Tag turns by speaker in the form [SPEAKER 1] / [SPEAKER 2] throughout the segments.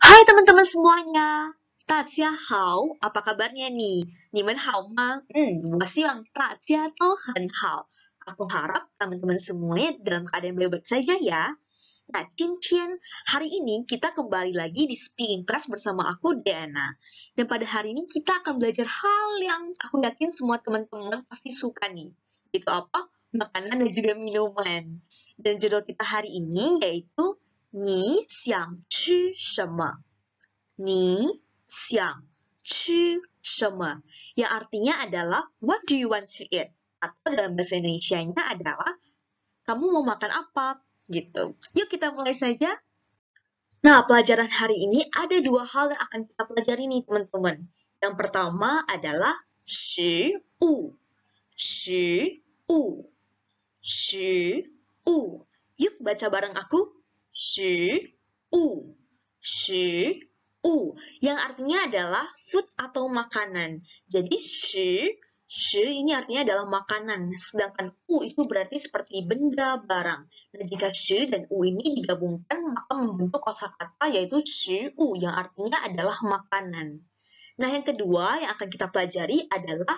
[SPEAKER 1] Hai teman-teman semuanya, 大家好, apa kabarnya nih? 你们好吗? 我希望大家都很好. Aku harap teman-teman semuanya dalam keadaan baik-baik saja ya. Nah, 今天, hari ini kita kembali lagi di Speaking Class bersama aku, Diana. Dan pada hari ini kita akan belajar hal yang aku yakin semua teman-teman pasti suka nih. Itu apa? Makanan dan juga minuman. Dan judul kita hari ini yaitu 你想吃什么? 你想吃什么? Yang artinya adalah what do you want to eat? Atau dalam bahasa Indonesianya adalah kamu mau makan apa? Gitu. Yuk kita mulai saja. Nah, pelajaran hari ini ada dua hal yang akan kita pelajari nih teman-teman. Yang pertama adalah 食物. 食物. 食物. Yuk baca bareng aku. 食物. 食yang artinya adalah food atau makanan. Jadi shi ini artinya adalah makanan, sedangkan u itu berarti seperti benda, barang. Nah, jika shi dan u ini digabungkan maka membentuk kosakata yaitu shi yang artinya adalah makanan. Nah, yang kedua yang akan kita pelajari adalah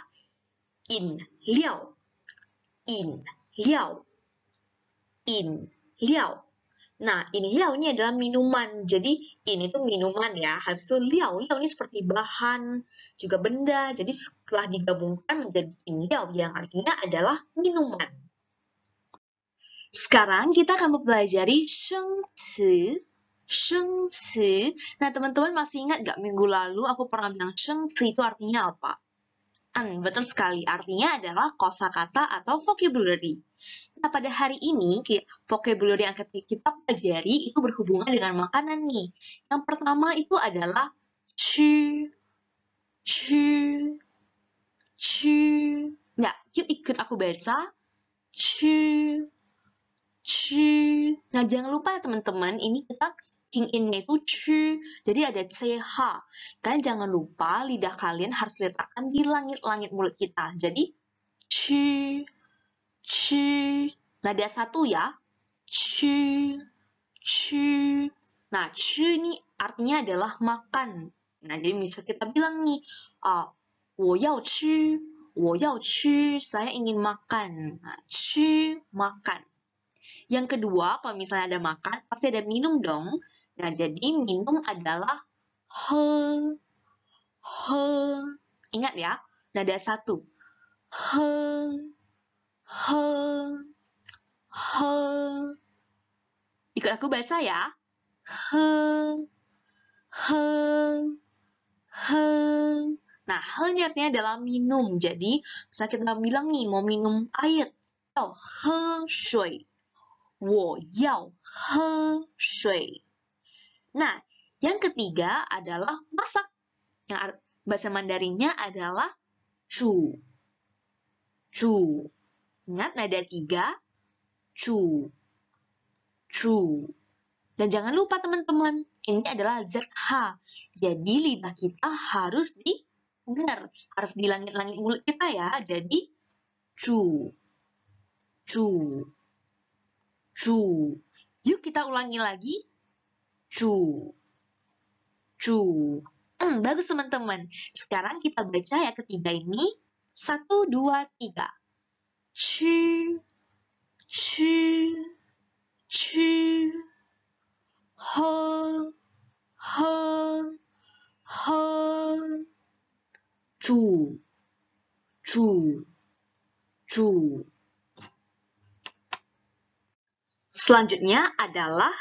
[SPEAKER 1] in liao. In liao. In liao. Nah, ini liao ini adalah minuman. Jadi, ini tuh minuman ya. Habis itu liao ini seperti bahan, juga benda. Jadi, setelah digabungkan menjadi in liao yang artinya adalah minuman. Sekarang kita akan mempelajari sheng ci. Sheng ci. Nah, teman-teman masih ingat nggak minggu lalu aku pernah bilang sheng ci itu artinya apa? Betul sekali, artinya adalah kosakata atau vocabulary. Nah, pada hari ini, vocabulary yang kita pelajari itu berhubungan dengan makanan nih. Yang pertama itu adalah chu. Nah, yuk ikut aku baca. Chu. Nah, jangan lupa ya teman-teman, ini kita king in-nya itu chu, jadi ada ch. Kalian jangan lupa lidah kalian harus diletakkan di langit-langit mulut kita. Jadi chu. Nada satu ya. Chu. Nah, chu ini artinya adalah makan. Nah, jadi bisa kita bilang nih, 我要吃, saya ingin makan. Nah, chu, makan. Yang kedua, kalau misalnya ada makan, pasti ada minum dong. Nah, jadi minum adalah he. Ingat ya, nada satu. He. Ikut aku baca ya. Nah, he ini artinya adalah minum. Jadi, misalnya kita bilang nih, mau minum air. 要喝水. 我要喝水. Nah, yang ketiga adalah masak. Yang bahasa Mandarinnya adalah 煮. Ingat nada 3, 煮. Dan jangan lupa teman-teman, ini adalah ZH. Jadi lidah kita harus harus di langit-langit mulut kita ya. Jadi 煮. Yuk kita ulangi lagi. 煮. Bagus teman-teman. Sekarang kita baca ya ketiga ini. 1, 2, 3. 吃. 喝. 煮. Selanjutnya adalah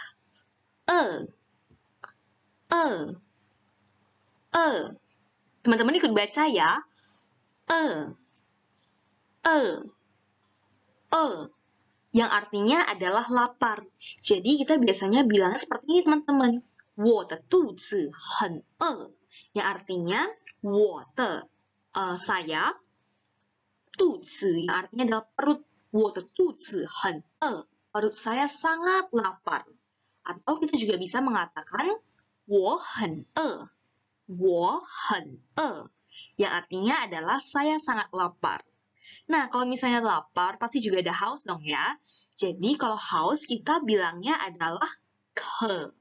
[SPEAKER 1] Teman-teman ikut baca ya. Yang artinya adalah lapar. Jadi kita biasanya bilangnya seperti ini teman-teman. 我的肚子很饿. Yang artinya 我的 saya, 肚子 yang artinya adalah perut. 我的肚子很饿. Perut saya sangat lapar. Atau kita juga bisa mengatakan 我很饿. 我很饿. Yang artinya adalah saya sangat lapar. Nah, kalau misalnya lapar, pasti juga ada haus dong ya. Jadi, kalau haus kita bilangnya adalah ke.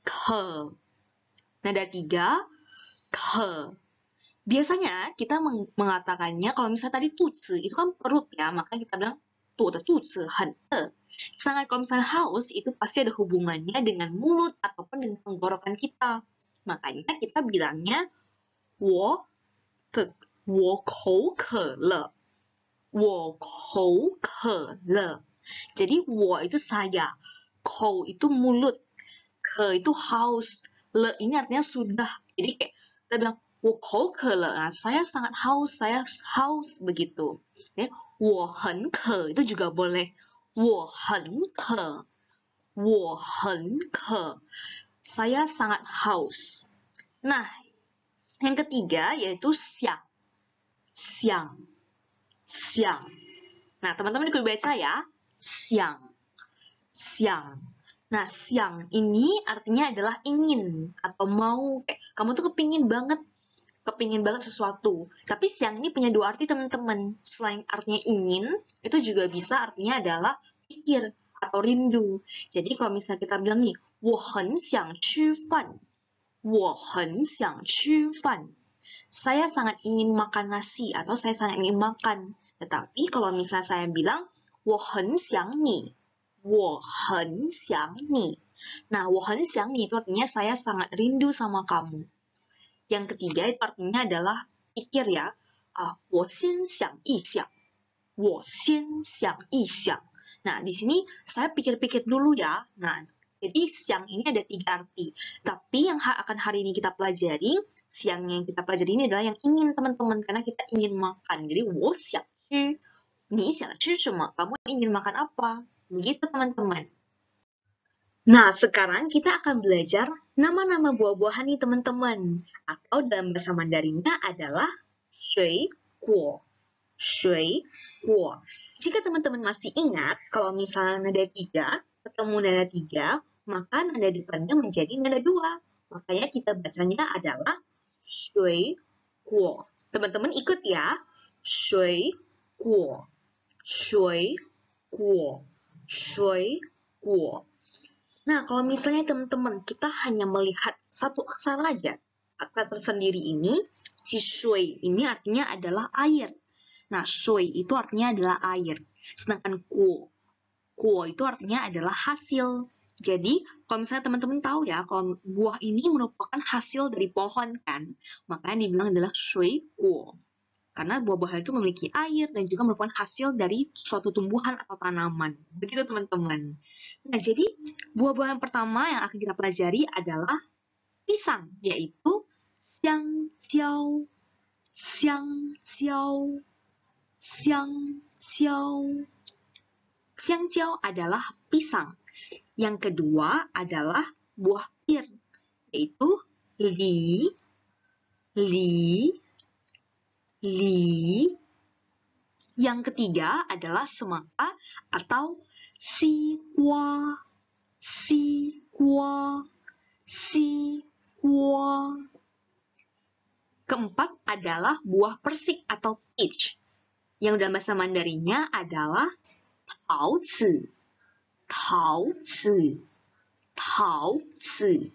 [SPEAKER 1] ke. Nada 3, ke. Biasanya kita mengatakannya, kalau misalnya tadi tuzi, itu kan perut ya, makanya kita bilang tuzi hen e. Sedangkan kalau misalnya haus, itu pasti ada hubungannya dengan mulut ataupun dengan tenggorokan kita. Makanya kita bilangnya, 我口渴了. 我口渴了. Jadi, 我 itu saya, 口 itu mulut, ke itu haus, le ini artinya sudah. Jadi kayak kita bilang, 我口渴了, nah, saya sangat haus, saya haus, begitu. Ya, 我很渴 itu juga boleh. 我很渴, 我很渴, saya sangat haus. Nah, yang ketiga yaitu siang. Siang. Siang. Nah, teman-teman ikut baca ya. Siang. Siang. Nah, siang ini artinya adalah ingin atau mau. Kamu tuh kepingin banget sesuatu. Tapi siang ini punya dua arti, teman-teman. Selain artinya ingin, itu juga bisa artinya adalah pikir atau rindu. Jadi kalau misalnya kita bilang nih, 我很想吃饭. 我很想吃饭. Saya sangat ingin makan nasi atau saya sangat ingin makan. Tetapi kalau misalnya saya bilang, 我很想你. 我很想你. Nah, 我很想你itu artinya saya sangat rindu sama kamu. Yang ketiga itu artinya adalah pikir ya. 我先想一想. 我先想一想. Nah, di sini saya pikir-pikir dulu ya. Nah, jadi siang ini ada 3 arti. Tapi yang akan hari ini kita pelajari, siang yang kita pelajari ini adalah yang ingin, teman-teman. Karena kita ingin makan. Jadi, 我想吃. 你想吃什么? Kamu ingin makan apa? Begitu, teman-teman. Nah, sekarang kita akan belajar nama-nama buah-buahan nih, teman-teman. Atau dalam bahasa Mandarinnya adalah 水果. 水果. Jika teman-teman masih ingat, kalau misalnya nada 3, ketemu nada 3, maka nada depannya menjadi nada 2. Makanya kita bacanya adalah 水果. Teman-teman ikut ya. 水果. 水果. 水果. Nah, kalau misalnya teman-teman kita hanya melihat satu aksara aja, aksara tersendiri ini, si shui ini artinya adalah air. Nah, shui itu artinya adalah air. Sedangkan kuo itu artinya adalah hasil. Jadi, kalau misalnya teman-teman tahu ya, kalau buah ini merupakan hasil dari pohon kan, makanya dibilang adalah shui kuo. Karena buah-buahan itu memiliki air dan juga merupakan hasil dari suatu tumbuhan atau tanaman. Begitu, teman-teman. Nah, jadi buah-buahan pertama yang akan kita pelajari adalah pisang, yaitu xiang xiao, xiang xiao, xiang xiao. Xiang xiao adalah pisang. Yang kedua adalah buah pir, yaitu li, li, li. Yang ketiga adalah semangka atau sikwa, sikwa, sikwa. Keempat adalah buah persik atau peach, yang dalam bahasa Mandarinnya adalah taozi, taozi, taozi.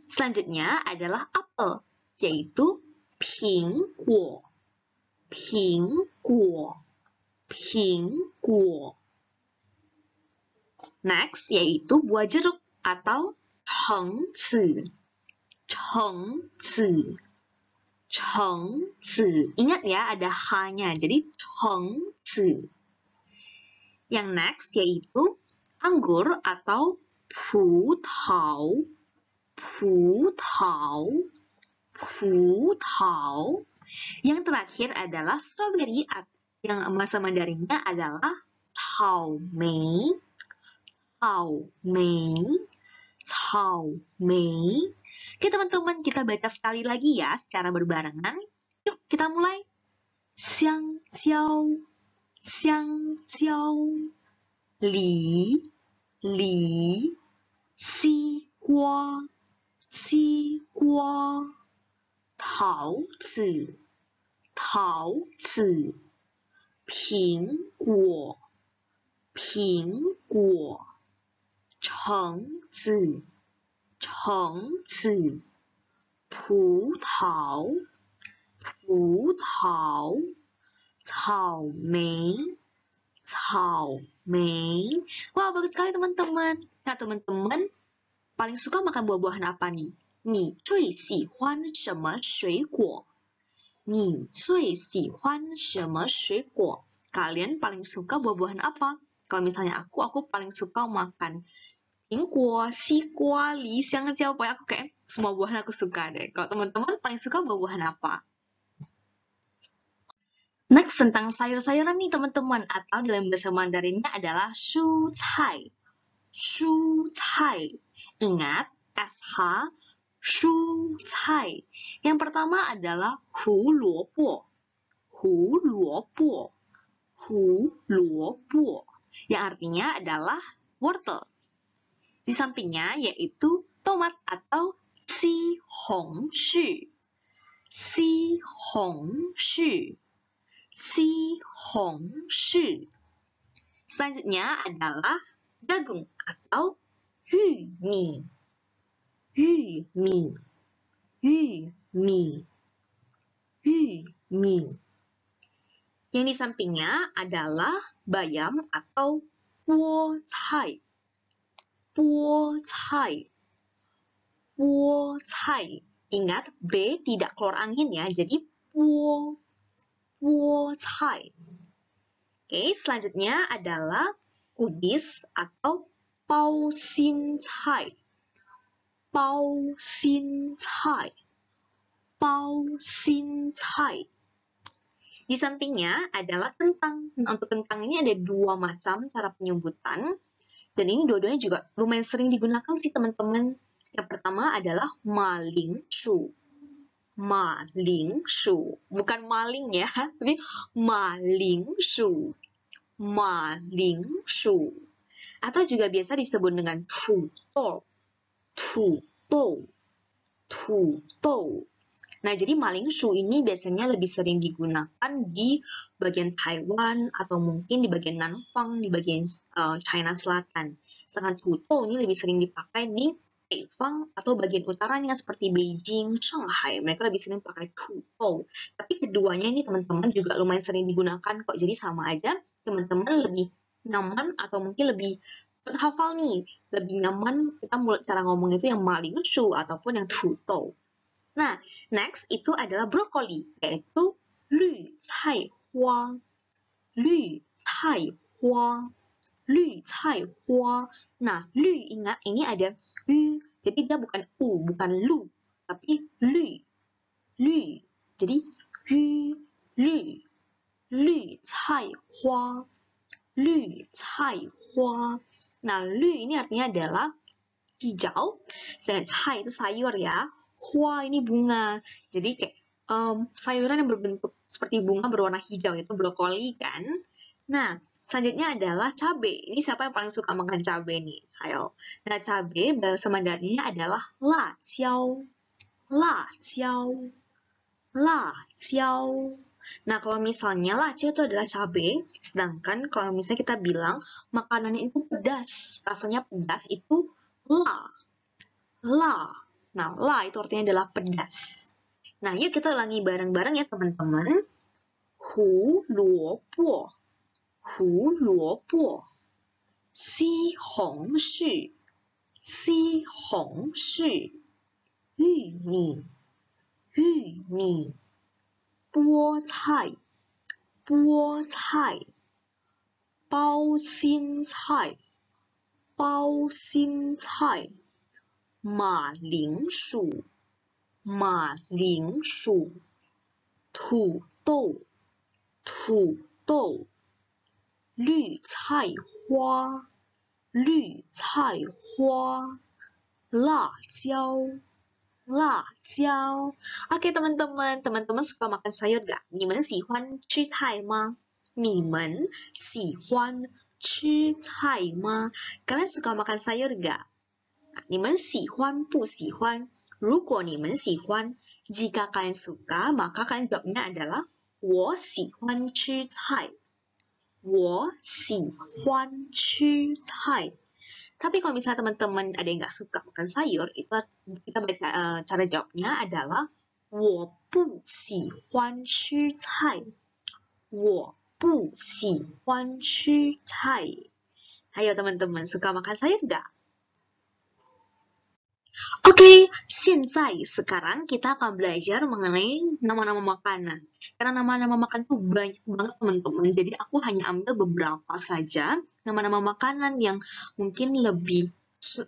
[SPEAKER 1] Selanjutnya adalah apel, yaitu 苹果, 苹果, 苹果. Next, yaitu buah jeruk atau 橙子, 橙子, 橙子. Ingat ya, ada h-nya, jadi 橙子. Yang next yaitu anggur atau 葡萄, 葡萄, 葡萄. Yang terakhir adalah strawberry, yang bahasa Mandarinnya adalah 草莓, 草莓, 草莓. Oke, teman-teman, kita baca sekali lagi ya secara berbarengan. Yuk, kita mulai. Xiang xiao, xiang xiao, li, li, xi guo, xi guo, 桃子，桃子，苹果，苹果，橙子，橙子、葡萄、葡萄、草莓、草莓. Wah, bagus sekali teman-teman. Nah, teman-teman paling suka makan buah-buahan apa nih? 你最喜欢什么水果？你最喜欢什么水果？ Kalian paling suka buah-buahan apa? Kalau misalnya aku paling suka makan 苹果、西瓜、梨、香蕉, pokoknya aku kayak semua buahan aku suka deh. Kalau teman-teman paling suka buah-buahan apa? Next, tentang sayur-sayuran nih teman-teman, atau dalam bahasa Mandarinnya adalah 蔬菜. 蔬菜. Ingat, SH, 蔬菜. Yang pertama adalah 胡萝卜. 胡萝卜. 胡萝卜. Yang artinya adalah wortel. Di sampingnya yaitu tomat atau 西红柿. 西红柿. 西红柿. Selanjutnya adalah jagung atau 玉米. 玉米. 玉米. 玉米. Yang di sampingnya adalah bayam atau 菠菜. 菠菜. 菠菜. Ingat, B tidak keluar angin ya, jadi 菠菜. Oke, selanjutnya adalah kubis atau 包心菜. 包心菜. 包心菜. Di sampingnya adalah kentang. Nah, untuk kentang ini ada dua macam cara penyebutan. Dan ini dua-duanya juga lumayan sering digunakan sih teman-teman. Yang pertama adalah 马铃薯. 马铃薯. Bukan maling ya, tapi 马铃薯. 马铃薯. Atau juga biasa disebut dengan 土豆. 土豆. 土豆. Nah, jadi 马铃薯 ini biasanya lebih sering digunakan di bagian Taiwan atau mungkin di bagian Nanfang, di bagian China Selatan. Sedangkan 土豆 ini lebih sering dipakai di Taifang atau bagian utaranya seperti Beijing, Shanghai. Mereka lebih sering pakai 土豆. Tapi keduanya ini teman-teman juga lumayan sering digunakan kok. Jadi sama aja, teman-teman lebih nyaman atau mungkin lebih cepat hafal nih. Lebih nyaman kita mulai cara ngomong itu yang 马铃薯 ataupun yang 土豆. Nah, next itu adalah brokoli, yaitu 绿菜花. 绿菜花. 绿菜花. Nah, 绿 ingat ini ada u, jadi dia bukan u, bukan lu, tapi 绿. 绿. Jadi 绿. 绿菜花. 绿菜花. Nah, 绿 ini artinya adalah hijau, sedangkan 菜 itu sayur ya. Hua ini bunga. Jadi kayak sayuran yang berbentuk seperti bunga berwarna hijau, itu brokoli kan. Nah, selanjutnya adalah cabai. Ini siapa yang paling suka makan cabai nih? Ayo. Nah, cabai bahasa Mandarinnya adalah la jiao. La jiao. La jiao. Nah, kalau misalnya la jiao itu adalah cabai, sedangkan kalau misalnya kita bilang makanannya itu pedas, rasanya pedas itu la. La. Nah, la itu artinya adalah pedas. Nah, yuk kita ulangi bareng-bareng ya teman-teman. 胡萝卜. 胡萝卜. 西红柿. 西红柿. 玉米. 玉米. 菠菜. 菠菜. 包心菜. 包心菜. 马铃薯. 马铃薯. 土豆. 土豆. 绿菜花. 绿菜花. 辣椒. 辣椒. Oke teman-teman, teman-teman suka makan sayur gak? 你们喜欢吃菜吗？你们喜欢吃菜吗？ Kalian suka makan sayur gak? 你们喜欢不喜欢? 如果你们喜欢, jika kalian suka, maka kalian jawabnya adalah 我喜欢吃菜. 我喜欢吃菜. Tapi kalau misalnya teman-teman ada yang nggak suka makan sayur, itu kita baca cara jawabnya adalah 我不喜欢吃菜，我不喜欢吃菜。Ayo teman-teman, suka makan sayur nggak? Oke, sekarang kita akan belajar mengenai nama-nama makanan. Karena nama-nama makanan itu banyak banget teman-teman, jadi aku hanya ambil beberapa saja nama-nama makanan yang mungkin lebih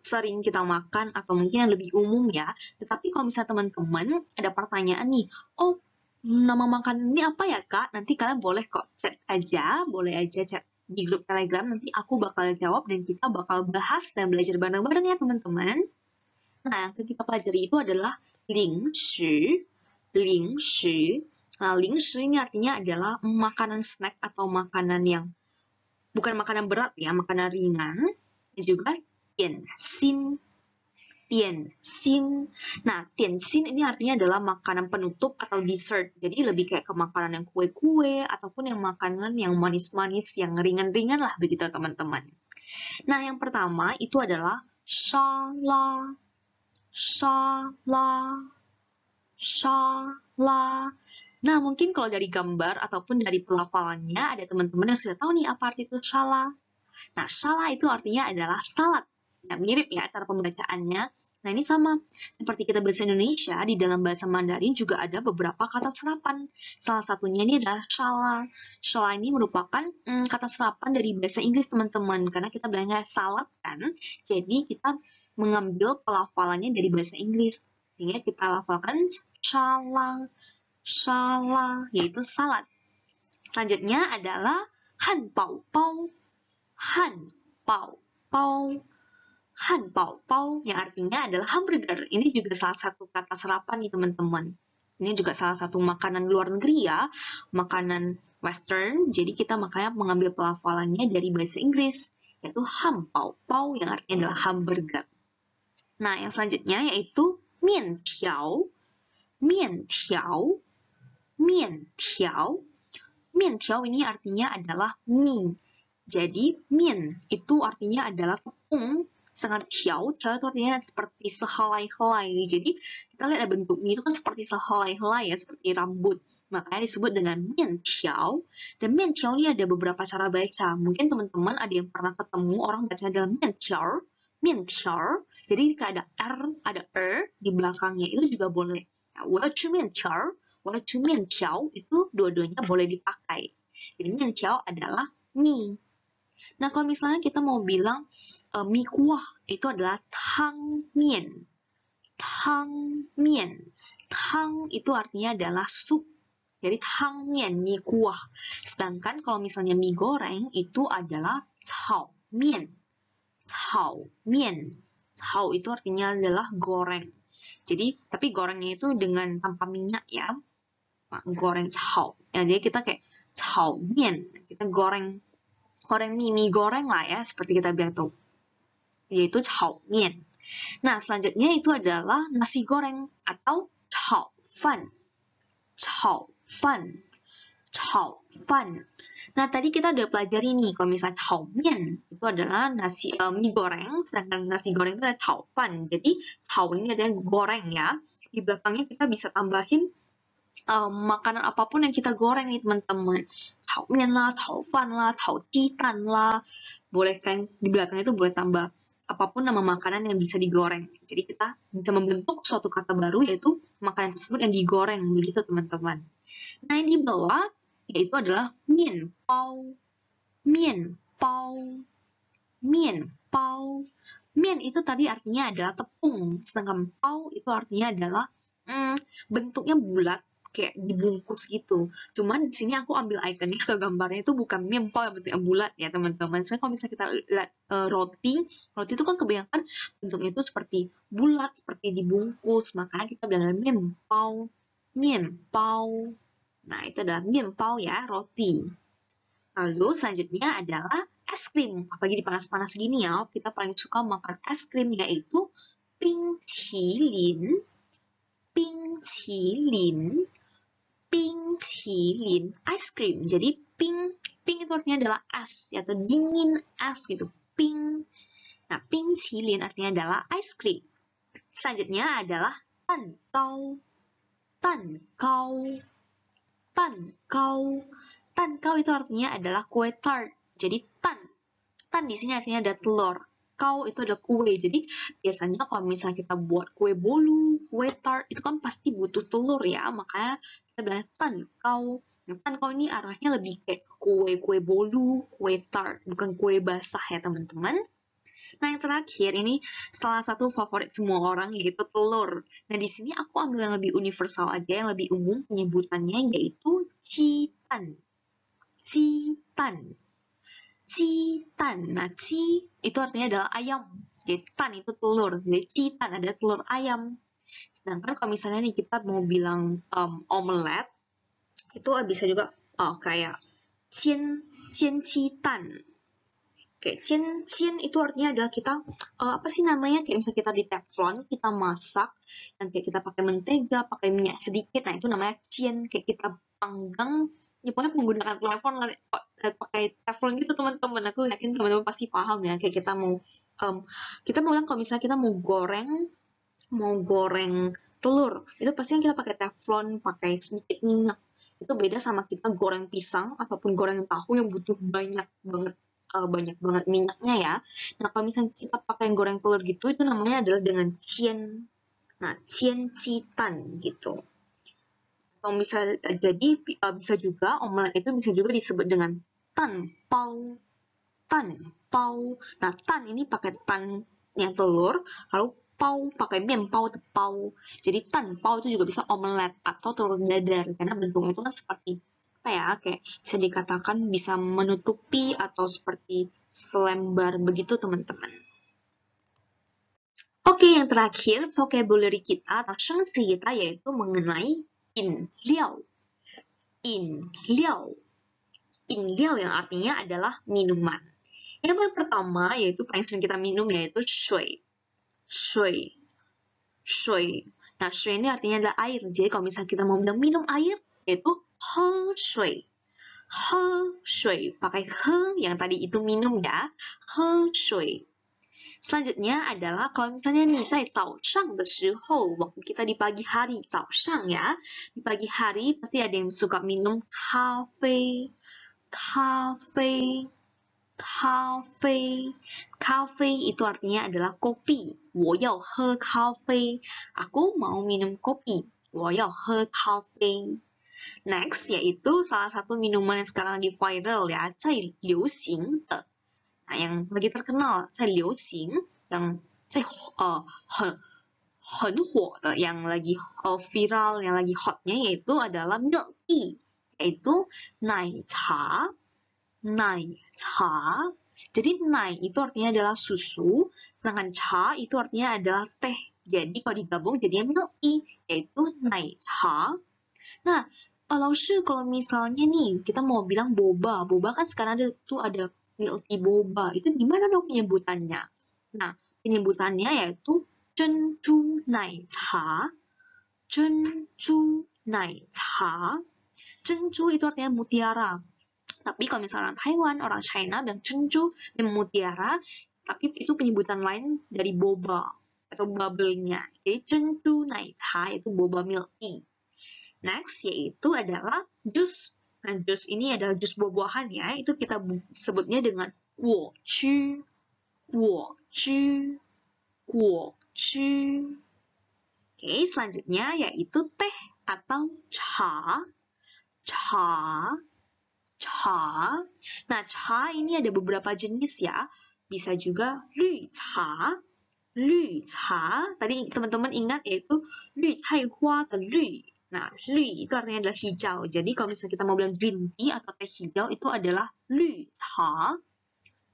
[SPEAKER 1] sering kita makan atau mungkin yang lebih umum ya. Tetapi kalau misalnya teman-teman ada pertanyaan nih, oh nama makanan ini apa ya Kak? Nanti kalian boleh kok chat aja, boleh aja chat di grup Telegram, nanti aku bakal jawab dan kita bakal bahas dan belajar bareng-bareng ya teman-teman. Nah, yang kita pelajari itu adalah 零食. 零食. Nah, 零食 ini artinya adalah makanan snack atau makanan yang bukan makanan berat ya, makanan ringan. Dan juga 点心. 点心. Nah, 点心 ini artinya adalah makanan penutup atau dessert. Jadi lebih kayak ke makanan yang kue-kue ataupun yang makanan yang manis-manis, yang ringan-ringan lah begitu teman-teman. Nah, yang pertama itu adalah 沙拉. 沙拉, 沙拉. Nah, mungkin kalau dari gambar ataupun dari pelafalannya, ada teman-teman yang sudah tahu nih apa arti itu shala. Nah, shala itu artinya adalah salad. Nah, mirip ya cara pembacaannya. Nah, ini sama seperti kita bahasa Indonesia, di dalam bahasa Mandarin juga ada beberapa kata serapan. Salah satunya ini adalah shala. Shala ini merupakan kata serapan dari bahasa Inggris, teman-teman. Karena kita bilangnya salad kan, jadi kita mengambil pelafalannya dari bahasa Inggris. Sehingga kita lafalkan shala, shala, yaitu salad. Selanjutnya adalah han pao pao. Han pao pao. Han pao pao yang artinya adalah hamburger. Ini juga salah satu kata serapan nih teman-teman. Ini juga salah satu makanan luar negeri ya, makanan western. Jadi kita makanya mengambil pelafalannya dari bahasa Inggris, yaitu han pao pao yang artinya adalah hamburger. Nah, yang selanjutnya yaitu 面条. 面条. 面条. 面条 ini artinya adalah mie. Jadi, 面 itu artinya adalah tepung, sedangkan tiao itu artinya seperti sehelai-helai. Jadi, kita lihat bentuk mie itu kan seperti sehelai-helai ya, seperti rambut. Makanya disebut dengan 面条. Dan 面条ini ada beberapa cara baca. Mungkin teman-teman ada yang pernah ketemu orang bacanya dalam 面条. 面条. Jadi, jika ada R, ada di belakangnya, itu juga boleh. Nah, 我要吃面条. 我要吃面条 itu dua-duanya boleh dipakai. Jadi 面条 adalah mie. Nah, kalau misalnya kita mau bilang mie kuah, itu adalah tang mien. Tang mien. Tang itu artinya adalah sup. Jadi tang mien, mie kuah. Sedangkan kalau misalnya mie goreng, itu adalah cao mien. Cao mien. Cao itu artinya adalah goreng. Jadi, tapi gorengnya itu dengan tanpa minyak ya. Goreng cao. Ya, jadi kita kayak cao mien. Kita goreng mie goreng lah ya, seperti kita bilang tuh. Yaitu cao mien. Nah, selanjutnya itu adalah nasi goreng atau cao fan. Cao fan. Cao fan. Nah, tadi kita udah pelajari nih, kalau misalnya cao mien itu adalah mie goreng, sedangkan nasi goreng itu adalah cao fan. Jadi, cao ini adalah goreng ya. Di belakangnya kita bisa tambahin makanan apapun yang kita goreng nih teman-teman. Cao mien lah, cao fan lah, cao jitan lah. Boleh kan, di belakangnya itu boleh tambah apapun nama makanan yang bisa digoreng. Jadi kita bisa membentuk suatu kata baru, yaitu makanan tersebut yang digoreng, begitu teman-teman. Nah, yang di bawah yaitu adalah 面包. 面包. 面包. 面itu tadi artinya adalah tepung, sedangkan pao itu artinya adalah bentuknya bulat, kayak dibungkus gitu. Cuman di sini aku ambil ikonnya atau gambarnya itu bukan 面包yang bentuknya bulat ya teman-teman. Soalnya kalau misalnya kita lihat roti itu kan kebanyakan bentuknya itu seperti bulat, seperti dibungkus. Makanya kita bilang 面包. 面包. Nah, itu adalah 面包ya, roti. Lalu selanjutnya adalah es krim. Apalagi di panas-panas gini ya, kita paling suka makan es krim, yaitu 冰淇淋. 冰淇淋. 冰淇淋, ice cream. Jadi pink itu artinya adalah es, atau dingin es gitu. Pink. Nah, pinqilin artinya adalah ice cream. Selanjutnya adalah tan kau. Tan kau. Tan kau. Tan kau itu artinya adalah kue tart. Jadi tan di sini artinya ada telur. Kau itu ada kue. Jadi biasanya kalau misalnya kita buat kue bolu, kue tart itu kan pasti butuh telur ya. Makanya kita bilang tan kau. Nah, tan kau ini arahnya lebih kayak kue bolu, kue tart, bukan kue basah ya teman-teman. Nah, yang terakhir ini salah satu favorit semua orang yaitu telur. Nah, di sini aku ambil yang lebih universal aja, yang lebih umum penyebutannya yaitu citan. Citan. Citan. Nah, ci itu artinya adalah ayam. Jadi tan itu telur. Jadi citan ada telur ayam. Sedangkan kalau misalnya nih kita mau bilang omelet, itu bisa juga kayak cian citan. Kayak cian itu artinya adalah kita apa sih namanya, kayak misalnya kita di teflon kita masak dan kayak kita pakai mentega, pakai minyak sedikit, nah itu namanya cian. Kayak kita panggang ya, pokoknya menggunakan telepon pakai teflon gitu teman-teman. Aku yakin teman-teman pasti paham ya, kayak kita mau bilang kalau misalnya kita mau goreng telur, itu pasti kita pakai teflon, pakai sedikit minyak. Itu beda sama kita goreng pisang ataupun goreng tahu yang butuh banyak banget minyaknya ya. Nah, kalau misalnya kita pakai goreng telur gitu, itu namanya adalah dengan cian. Nah, cian citan gitu. Atau misalnya jadi bisa juga omelet itu bisa juga disebut dengan tan pao. Tan pao. Nah, tan ini pakai tan yang telur, lalu pao pakai mian pao tepau. Jadi tan pao itu juga bisa omelet atau telur dadar karena bentuknya itu kan seperti apa ya, kayak bisa dikatakan bisa menutupi atau seperti selembar begitu teman-teman. Oke, yang terakhir vocabulary kita atau shengsi kita yaitu mengenai in liao. In liao. In liao yang artinya adalah minuman. Yang pertama yaitu paling sering kita minum yaitu shui. Shui. Shui. Nah, shui ini artinya adalah air. Jadi kalau misalnya kita mau bilang minum air yaitu he shui. He shui. Pakai he yang tadi itu minum ya. He shui. Selanjutnya adalah kalau misalnya nih, 在早上的时候, waktu kita di pagi hari, 早上 ya. Di pagi hari pasti ada yang suka minum kafe. Kafe. Kafe. Kafe itu artinya adalah kopi. 我要喝咖啡. Aku mau minum kopi. 我要喝咖啡. Next yaitu salah satu minuman yang sekarang lagi viral ya, 在流行的. Nah, yang lagi terkenal, 在流行, yang 很火的, yang lagi viral, yang lagi hotnya yaitu adalah milk tea, yaitu 奶茶. 奶茶. Jadi nai itu artinya adalah susu, sedangkan cha itu artinya adalah teh. Jadi kalau digabung jadinya milk tea, yaitu nai cha. Nah, kalau misalnya nih kita mau bilang boba, boba kan sekarang ada milk tea boba, itu gimana dong penyebutannya? Nah, penyebutannya yaitu zhenju nai cha. Zhenju nai cha. Zhenju itu artinya mutiara. Tapi kalau misalnya orang Taiwan, orang China bilang zhenju dan mutiara, tapi itu penyebutan lain dari boba atau bubble-nya. Jadi zhenju nai cha itu boba milk tea. Next yaitu adalah jus. Nah, jus ini adalah jus buah-buahan ya. Itu kita sebutnya dengan 果汁. 果汁. 果汁. Oke, selanjutnya yaitu teh atau cha. Cha. Cha. Nah, cha ini ada beberapa jenis ya. Bisa juga 绿茶. 绿茶. Tadi teman-teman ingat yaitu 绿菜花的绿. Nah, 绿 itu artinya adalah hijau. Jadi kalau misalnya kita mau bilang green tea atau teh hijau itu adalah 绿茶.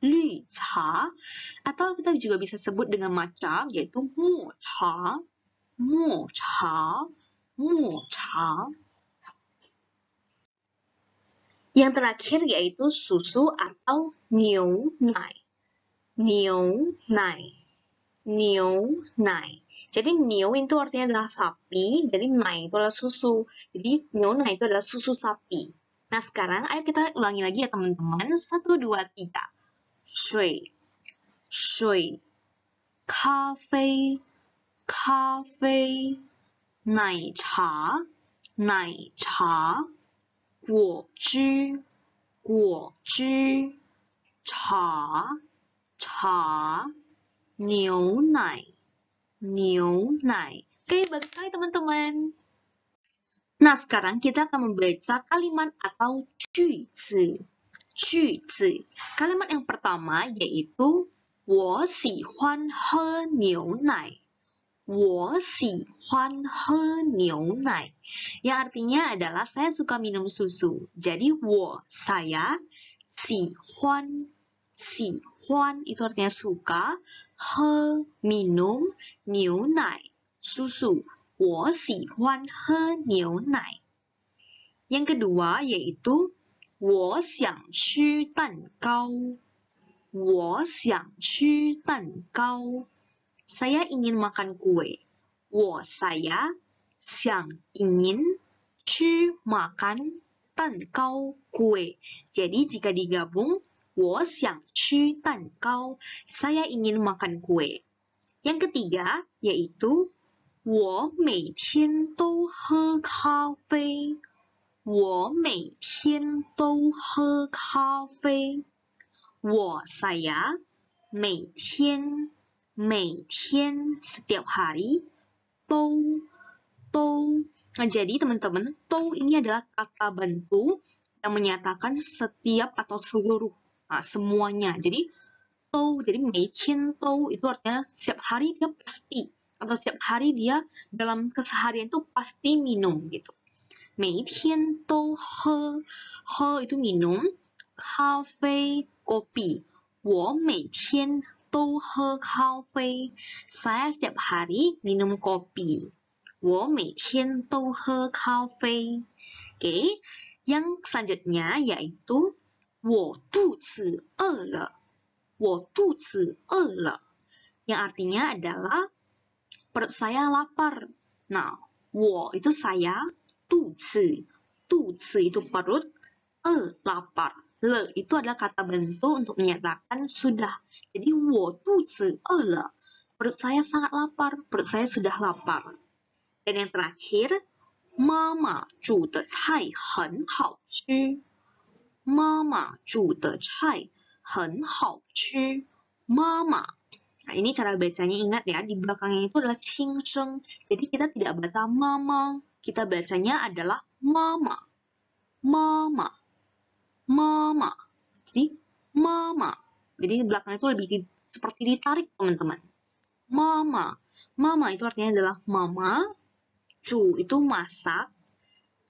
[SPEAKER 1] 绿茶. Atau kita juga bisa sebut dengan macam yaitu 抹茶. 抹茶. 抹茶. Yang terakhir yaitu susu atau 牛奶. 牛奶. 牛奶. Jadi niu itu artinya adalah sapi, jadi nai itu adalah susu. Jadi niu nai itu adalah susu sapi. Nah, sekarang ayo kita ulangi lagi ya teman-teman. 1, 2, 3. Shui. 水咖啡咖啡奶茶奶茶果汁果汁茶茶牛奶牛奶. Oke, bagus sekali teman-teman. Nah, sekarang kita akan membaca kalimat atau 句子. 句子. Kalimat yang pertama yaitu 我喜欢喝牛奶我喜欢喝牛奶 yang artinya adalah saya suka minum susu. Jadi saya 喜欢 itu artinya suka 喝 minum 牛奶 susu 我喜欢喝牛奶 yang kedua yaitu 我想吃蛋糕我想吃蛋糕 saya ingin makan kue saya 想 ingin 吃 makan 蛋糕 kue. Jadi jika digabung 我想吃蛋糕 saya ingin makan kue. Yang ketiga yaitu 我每天都喝咖啡我每天都喝咖啡 saya 每天 setiap hari Nah, jadi teman-teman ini adalah kata bantu yang menyatakan setiap atau seluruh semuanya. Jadi 每天itu artinya setiap hari dia pasti atau setiap hari dia dalam keseharian itu pasti minum gitu. 每天都喝itu minum 咖啡 kopi 我每天都喝咖啡 saya setiap hari minum kopi 我每天都喝咖啡 Oke, yang selanjutnya yaitu 我肚子饿了我肚子饿了 yang artinya adalah perut saya lapar. Nah, 我 itu saya 肚子 itu perut 饿 lapar le itu adalah kata bentuk untuk menyatakan sudah. Jadi 我肚子饿了 perut saya sangat lapar, perut saya sudah lapar. Dan yang terakhir 妈妈煮的菜很好吃妈妈煮的菜很好吃妈妈 Nah, ini cara bacanya ingat ya, di belakangnya itu adalah qingsheng. Jadi kita tidak baca mama, kita bacanya adalah mama. Mama. Mama. Jadi mama. Jadi belakangnya itu lebih seperti ditarik, teman-teman. Mama. Mama itu artinya adalah mama. Cu itu masak.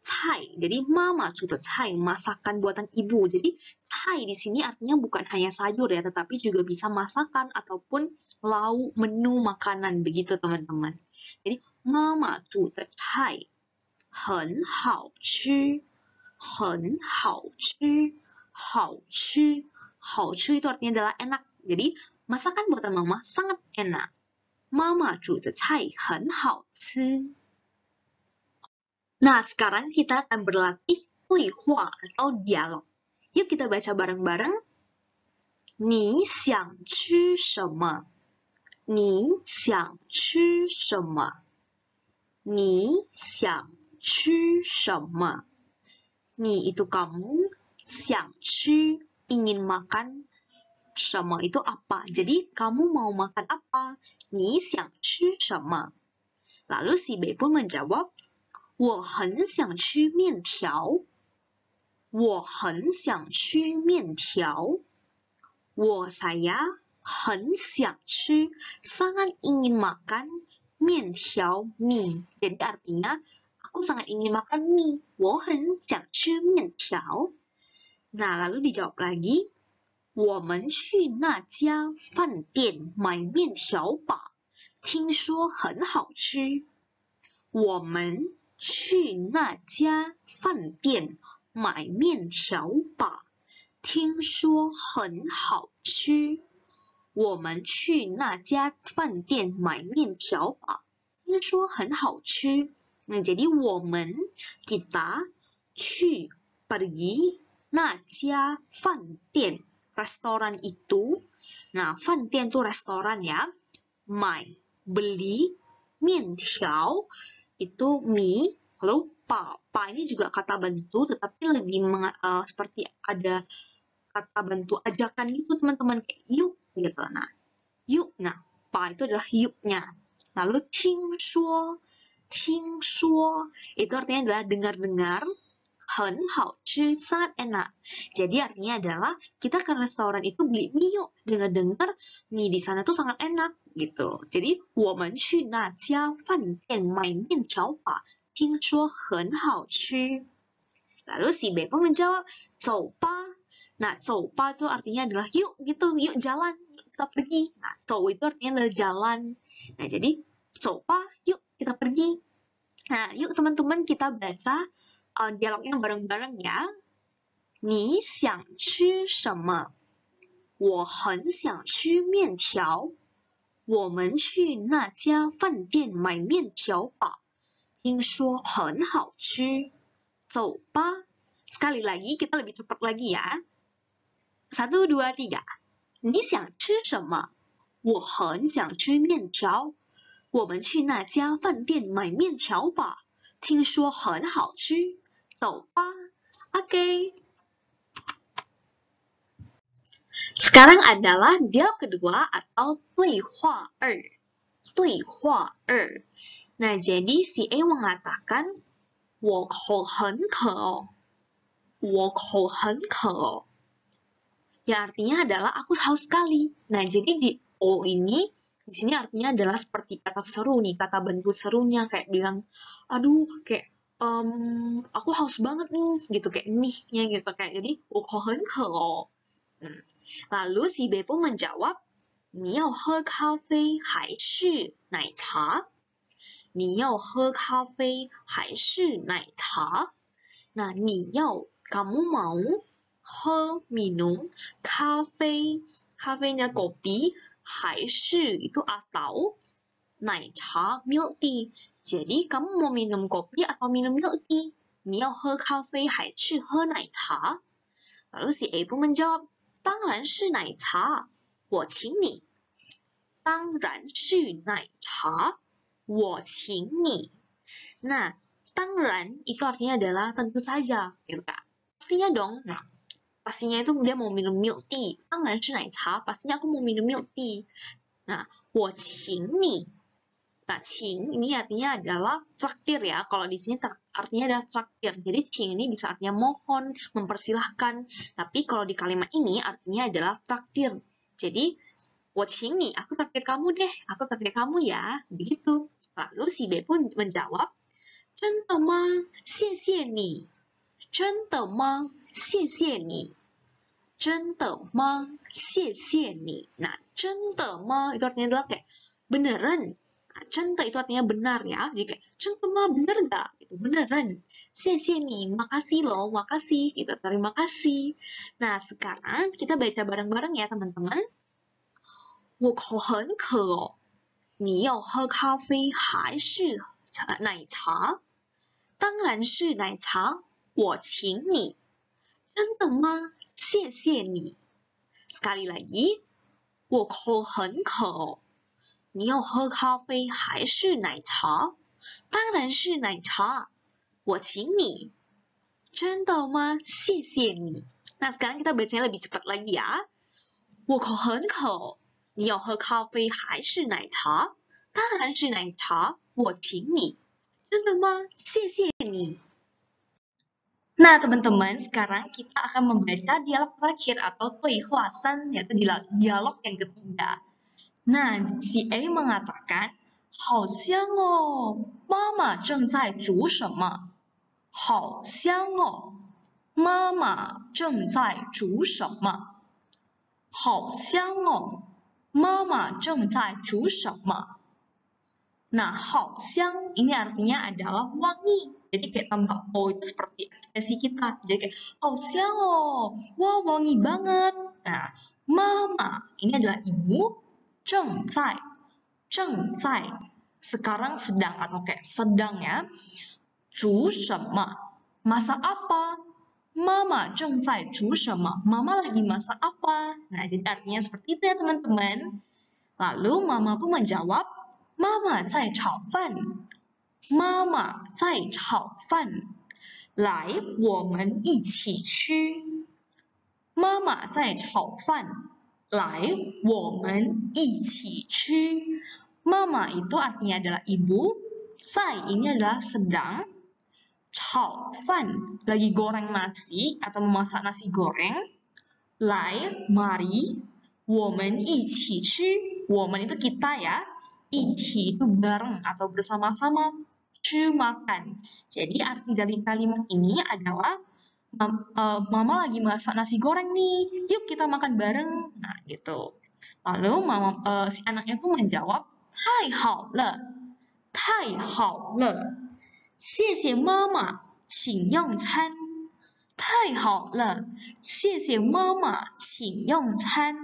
[SPEAKER 1] Cai. Jadi mama cu de cai, masakan buatan ibu. Jadi cai di sini artinya bukan hanya sayur ya, tetapi juga bisa masakan ataupun lauk, menu makanan begitu teman-teman. Jadi mama cu de cai 很好吃很好吃好吃好吃 itu artinya adalah enak. Jadi masakan buatan mama sangat enak. Mama cu de cai 很好吃 Nah, sekarang kita akan berlatih 对话 atau dialog. Yuk kita baca bareng-bareng. 你想吃什么？你想吃什么？你想吃什么？你 itu kamu, 想吃 ingin makan, 什么 itu apa. Jadi kamu mau makan apa? 你想吃什么？ Lalu si B pun menjawab, 我很想吃面条我很想吃面条 saya 很想吃 sangat ingin makan 面条 mie. Jadi artinya aku sangat ingin makan mie 我很想吃面条 Nah, lalu dijawab lagi 我们去那家饭店买面条吧听说很好吃我们去那家饭店买面条吧听说很好吃我们去那家饭店买面条吧听说很好吃jadi 我们 kita 去 pergi 那家饭店 restoran itu Nah, 饭店 itu restoran ya. 买 beli, 面条 itu mie, lalu pa ini juga kata bantu tetapi lebih seperti ada kata bantu ajakan gitu teman-teman, kayak yuk gitu. Nah, yuk. Nah, pa itu adalah yuknya. Lalu 听说itu artinya adalah dengar-dengar, 很好吃 sangat enak. Jadi artinya adalah kita ke restoran itu beli mie yuk, dengar-dengar mie di sana tuh sangat enak gitu. Jadi 我们去那家饭店买面条吧，听说很好吃. Lalu si B pun menjawab 走吧. Nah, 走吧 itu artinya adalah yuk gitu, yuk jalan, yuk kita pergi. Nah, 走 itu artinya adalah jalan. Nah, jadi 走吧, yuk kita pergi. Nah, yuk teman-teman kita baca dialognya bareng-bareng ya. 你想吃什么？我很想吃面条。我们去那家饭店买面条吧。听说很好吃。走吧. Sekali lagi, kita lebih cepat lagi ya. 1, 2, 3. 你想吃什么？我很想吃面条。我们去那家饭店买面条吧。听说很好吃。走吧. Oke. Sekarang adalah dialog kedua atau 对话二. 对话二. Nah, jadi si A mengatakan 我口很渴。我口很渴. Yang artinya adalah aku haus sekali. Nah, jadi di O ini di sini artinya adalah seperti kata seru nih, kata bantu serunya kayak bilang, aduh, kayak aku haus banget nih, gitu kayak nih-nya gitu kayak jadi 我口很渴哦. Lalu si B pun menjawab, 你要喝咖啡还是奶茶？你要喝咖啡还是奶茶？ Nah, 你要 kamu mau minum kafenya kopi, 还是 itu atau 奶茶 milk tea. Jadi kamu mau minum kopi atau minum milk tea? 你要喝咖啡还是喝奶茶? Lalu si A pun menjawab, 当然是奶茶，我请你。当然是奶茶，我请你。Nah, 当然itu artinya adalah tentu saja, gitu Kak. Pastinya dong. Nah, pastinya itu dia mau minum milk tea. 当然是奶茶, pastinya aku mau minum milk tea. Nah, 我请你. Nah, 请 ini artinya adalah traktir ya. Kalau di sini artinya adalah traktir. Jadi 请 ini bisa artinya mohon, mempersilahkan. Tapi kalau di kalimat ini artinya adalah traktir. Jadi 我请你, aku traktir kamu deh. Aku traktir kamu ya. Begitu. Lalu si B pun menjawab, 真的吗？谢谢你。真的吗？谢谢你。真的吗？谢谢你. Nah, 真的吗 itu artinya adalah kayak beneran. Nah, 真的 itu artinya benar ya. Jadi kayak 真的吗 bener nggak? Itu beneran. 谢谢你, makasih loh, makasih. Gitu, terima kasih. Nah, sekarang kita baca bareng-bareng ya teman-teman. 我口很渴哦，你要喝咖啡还是奶茶？当然是奶茶，我请你。真的吗？谢谢你。Sekali lagi, 我口很渴哦，你要喝咖啡还是奶茶？当然是奶茶，我请你。真的吗？谢谢你。Nah, sekarang kita bacanya lebih cepat lagi ya. 我口很渴，你要喝咖啡还是奶茶？当然是奶茶，我请你。真的吗？谢谢你。Nah, teman-teman, sekarang kita akan membaca dialog terakhir atau 对话三, yaitu dialog yang ketiga. Nah, si A mengatakan, 好香哦，妈妈正在煮什么？好香哦，妈妈正在煮什么？好香哦，妈妈正在煮什么？ Nah, 好香 ini artinya adalah wangi. Jadi kayak tambah o itu seperti ekspresi kita. Jadi kayak 好香哦, wah wangi banget. Nah, mama ini adalah ibu. 正在 sekarang sedang atau kayak sedang ya. 煮什么 masak apa?
[SPEAKER 2] Mama 正在煮什么? Mama lagi masak apa? Nah, jadi artinya seperti itu ya teman-teman. Lalu mama pun menjawab, Mama 在炒饭. Mama 在炒饭. 来，我们一起吃。妈妈在炒饭。来，我们一起吃。Mama itu artinya adalah ibu. 在 ini adalah sedang. 炒饭 lagi goreng nasi atau memasak nasi goreng. 来 mari. 我们一起吃。我们itu kita ya. 一起 itu bareng atau bersama-sama. 吃 makan. Jadi arti dari kalimat ini adalah Mama lagi masak nasi goreng nih, yuk kita makan bareng. Nah, gitu. Lalu si anaknya pun menjawab, 太好了，太好了，谢谢妈妈，请用餐。太好了，谢谢妈妈，请用餐。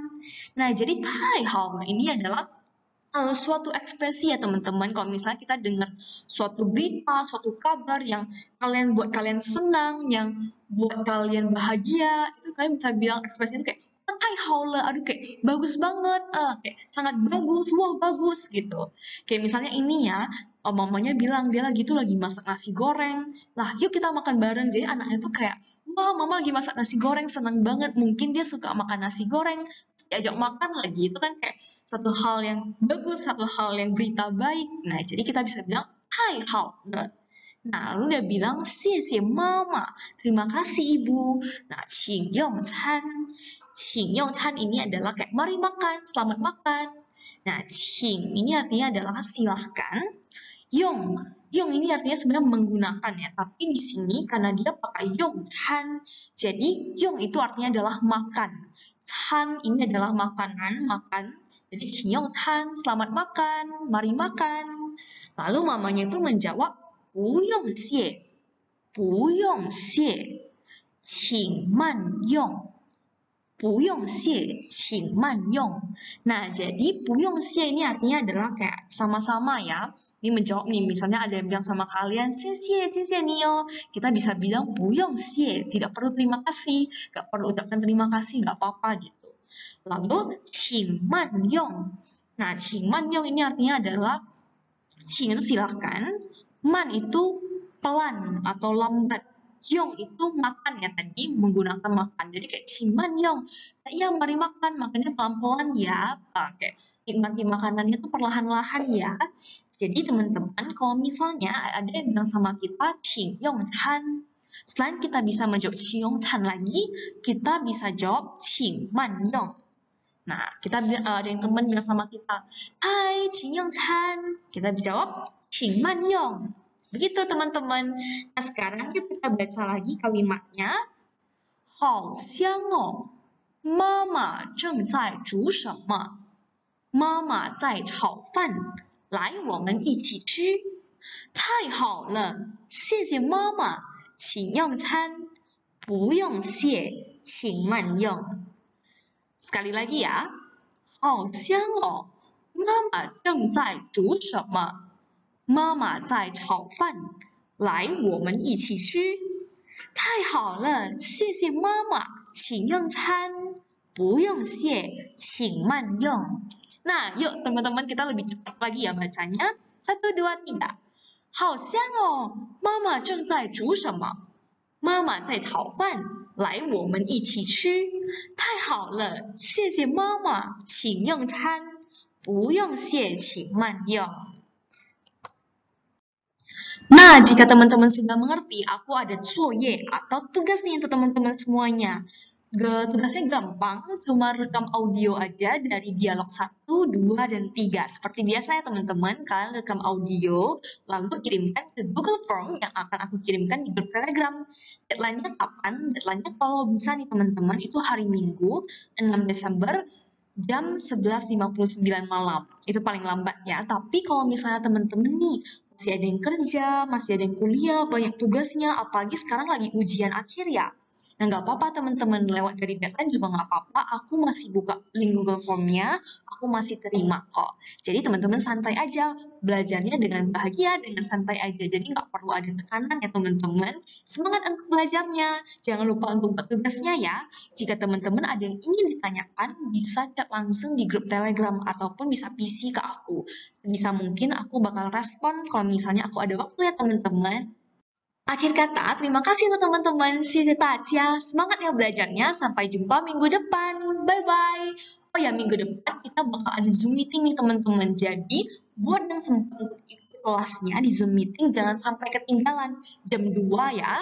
[SPEAKER 2] Nah, jadi 太好了 ini adalah suatu ekspresi ya teman-teman. Kalau misalnya kita dengar suatu berita, suatu kabar yang buat kalian senang, yang buat kalian bahagia, itu kalian bisa bilang ekspresinya kayak "太好了", aduh kayak bagus banget, kayak sangat bagus, wah bagus gitu. Kayak misalnya ini ya, mamanya bilang dia lagi masak nasi goreng, lah yuk kita makan bareng. Jadi anaknya tuh kayak, wah mama lagi masak nasi goreng, senang banget, mungkin dia suka makan nasi goreng, diajak makan lagi, itu kan kayak satu hal yang bagus, satu hal yang berita baik. Nah, jadi kita bisa bilang 太好了. Nah, lalu dia bilang 谢谢妈妈, terima kasih ibu. Nah, 请用餐. 请用餐 ini adalah kayak mari makan, selamat makan. Nah, 请 ini artinya adalah silahkan. Yong ini artinya sebenarnya menggunakan ya, tapi di sini karena dia pakai yong chan, jadi yong itu artinya adalah makan. Chan ini adalah makanan, makan. Jadi Qiyong Chan, selamat makan, mari makan. Lalu mamanya itu menjawab, 不用谢, 不用谢, 请慢用. 不用谢, 请慢用. Nah, jadi 不用谢 ini artinya adalah kayak sama-sama ya. Ini menjawab nih, misalnya ada yang bilang sama kalian, 谢谢Nio. Kita bisa bilang 不用谢, tidak perlu terima kasih, gak perlu ucapkan terima kasih, gak apa-apa gitu. Lalu 请慢用. Nah, 请慢用 ini artinya adalah 请 itu silahkan, man itu pelan atau lambat. Yong itu makan ya tadi, menggunakan makan. Jadi kayak 请慢用. Nah, iya mari makan, makannya pelan-pelan ya. Kayak nikmati makanannya itu perlahan-lahan ya. Jadi teman-teman, kalau misalnya ada yang bilang sama kita 请用餐. Selain kita bisa menjawab 请用餐 lagi, kita bisa jawab 请慢用. Nah, kita ada yang teman bilang sama kita, Hai, 请用餐. Kita jawab 请慢用. Begitu teman-teman. Nah, sekarang kita baca lagi kalimatnya. 好香哦，妈妈正在煮什么？妈妈在炒饭，来，我们一起吃。太好了，谢谢妈妈，请用餐。不用谢，请慢用。Sekali lagi ya. 好香哦，妈妈正在煮什么？妈妈在炒饭，来，我们一起吃。太好了，谢谢妈妈，请用餐。不用谢，请慢用. Nah, yuk teman-teman kita lebih cepat lagi ya bacanya. 1, 2, 3. 好香哦，妈妈正在煮什么？妈妈在炒饭，来，我们一起吃。太好了，谢谢妈妈，请用餐。不用谢，请慢用。Nah, jika teman-teman sudah mengerti, aku ada 作业 atau tugas nih untuk teman-teman semuanya. Tugasnya gampang, cuma rekam audio aja dari dialog 1, 2, dan 3. Seperti biasa ya teman-teman, kalian rekam audio, lalu kirimkan ke Google Form yang akan aku kirimkan di grup Telegram. Deadline-nya kapan? Deadline-nya kalau bisa nih teman-teman, itu hari Minggu, 6 Desember, jam 11.59 malam. Itu paling lambat ya, tapi kalau misalnya teman-teman nih, masih ada yang kerja, masih ada yang kuliah, banyak tugasnya, apalagi sekarang lagi ujian akhir ya. Nah, nggak apa-apa teman-teman, lewat dari deadline juga nggak apa-apa, aku masih buka link Google Form-nya, aku masih terima kok. Jadi teman-teman santai aja, belajarnya dengan bahagia, dengan santai aja, jadi nggak perlu ada tekanan ya teman-teman. Semangat untuk belajarnya, jangan lupa untuk buat tugasnya ya. Jika teman-teman ada yang ingin ditanyakan, bisa chat langsung di grup Telegram, ataupun bisa PC ke aku. Sebisa mungkin aku bakal respon kalau misalnya aku ada waktu ya teman-teman. Akhir kata, terima kasih untuk teman-teman. Semangat ya belajarnya. Sampai jumpa minggu depan. Bye-bye. Oh ya, minggu depan kita bakal ada Zoom meeting nih teman-teman. Jadi, buat yang sempat untuk ikut kelasnya di Zoom meeting, jangan sampai ketinggalan. Jam 2 ya.